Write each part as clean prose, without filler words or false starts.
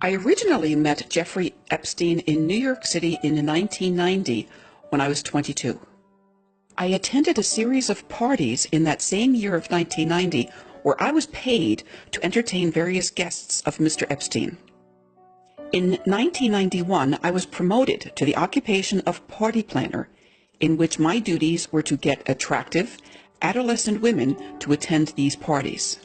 I originally met Jeffrey Epstein in New York City in 1990 when I was 22. I attended a series of parties in that same year of 1990 where I was paid to entertain various guests of Mr. Epstein. In 1991, I was promoted to the occupation of party planner, in which my duties were to get attractive, adolescent women to attend these parties.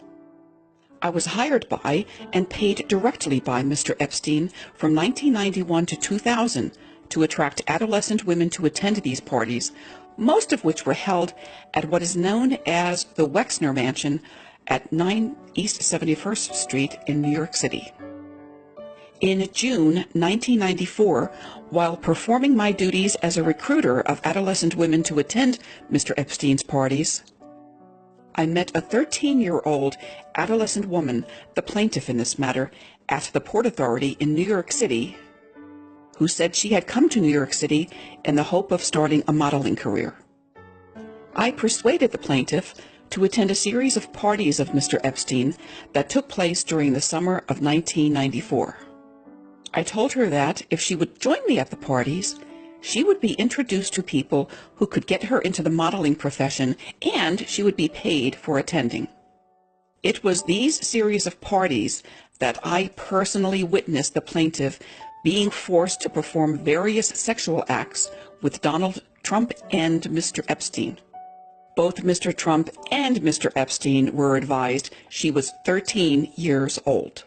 I was hired by and paid directly by Mr. Epstein from 1991 to 2000 to attract adolescent women to attend these parties, most of which were held at what is known as the Wexner Mansion at 9 East 71st Street in New York City. In June 1994, while performing my duties as a recruiter of adolescent women to attend Mr. Epstein's parties, I met a 13-year-old adolescent woman, the plaintiff in this matter, at the Port Authority in New York City, who said she had come to New York City in the hope of starting a modeling career. I persuaded the plaintiff to attend a series of parties of Mr. Epstein that took place during the summer of 1994. I told her that if she would join me at the parties, she would be introduced to people who could get her into the modeling profession, and she would be paid for attending. It was these series of parties that I personally witnessed the plaintiff being forced to perform various sexual acts with Donald Trump and Mr. Epstein. Both Mr. Trump and Mr. Epstein were advised she was 13 years old.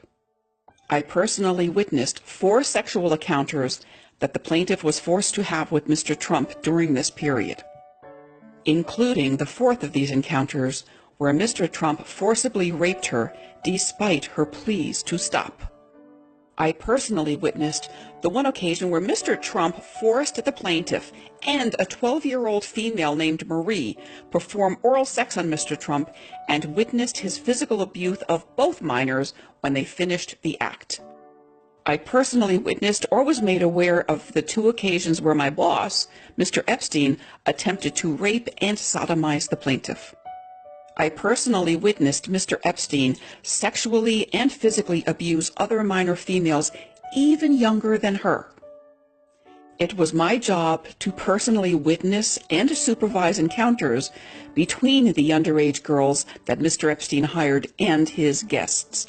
I personally witnessed 4 sexual encounters that the plaintiff was forced to have with Mr. Trump during this period, including the 4th of these encounters where Mr. Trump forcibly raped her despite her pleas to stop. I personally witnessed the one occasion where Mr. Trump forced the plaintiff and a 12-year-old female named Marie perform oral sex on Mr. Trump and witnessed his physical abuse of both minors when they finished the act. I personally witnessed or was made aware of the 2 occasions where my boss, Mr. Epstein, attempted to rape and sodomize the plaintiff. I personally witnessed Mr. Epstein sexually and physically abuse other minor females even younger than her. It was my job to personally witness and supervise encounters between the underage girls that Mr. Epstein hired and his guests.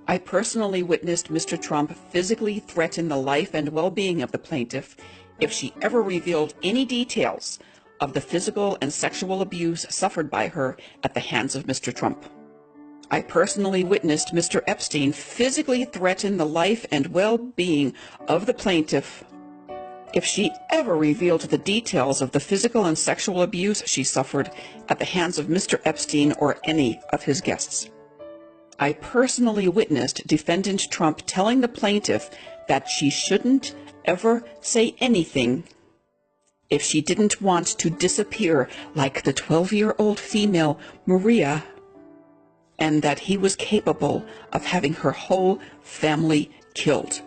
I personally witnessed Mr. Trump physically threaten the life and well-being of the plaintiff if she ever revealed any details of the physical and sexual abuse suffered by her at the hands of Mr. Trump. I personally witnessed Mr. Epstein physically threaten the life and well-being of the plaintiff if she ever revealed the details of the physical and sexual abuse she suffered at the hands of Mr. Epstein or any of his guests. I personally witnessed defendant Trump telling the plaintiff that she shouldn't ever say anything if she didn't want to disappear like the 12-year-old female Maria, and that he was capable of having her whole family killed.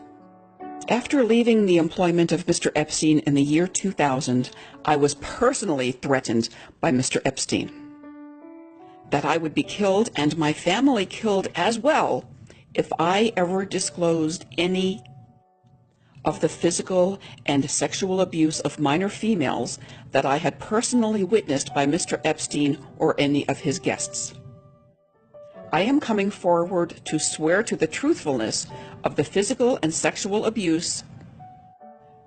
After leaving the employment of Mr. Epstein in the year 2000, I was personally threatened by Mr. Epstein that I would be killed and my family killed as well if I ever disclosed any of the physical and sexual abuse of minor females that I had personally witnessed by Mr. Epstein or any of his guests. I am coming forward to swear to the truthfulness of the physical and sexual abuse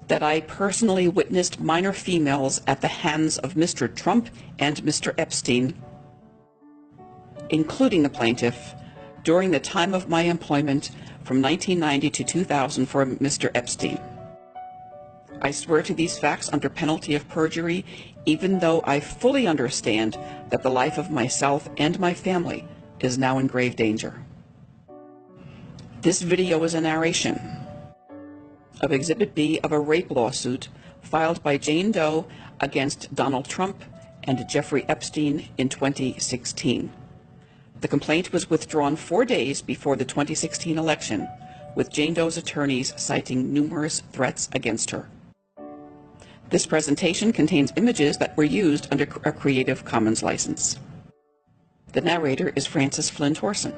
that I personally witnessed minor females at the hands of Mr. Trump and Mr. Epstein, including the plaintiff, during the time of my employment from 1990 to 2000 for Mr. Epstein. I swear to these facts under penalty of perjury, even though I fully understand that the life of myself and my family is now in grave danger. This video is a narration of Exhibit B of a rape lawsuit filed by Jane Doe against Donald Trump and Jeffrey Epstein in 2016. The complaint was withdrawn 4 days before the 2016 election, with Jane Doe's attorneys citing numerous threats against her. This presentation contains images that were used under a Creative Commons license. The narrator is Frances Flynn Thorson.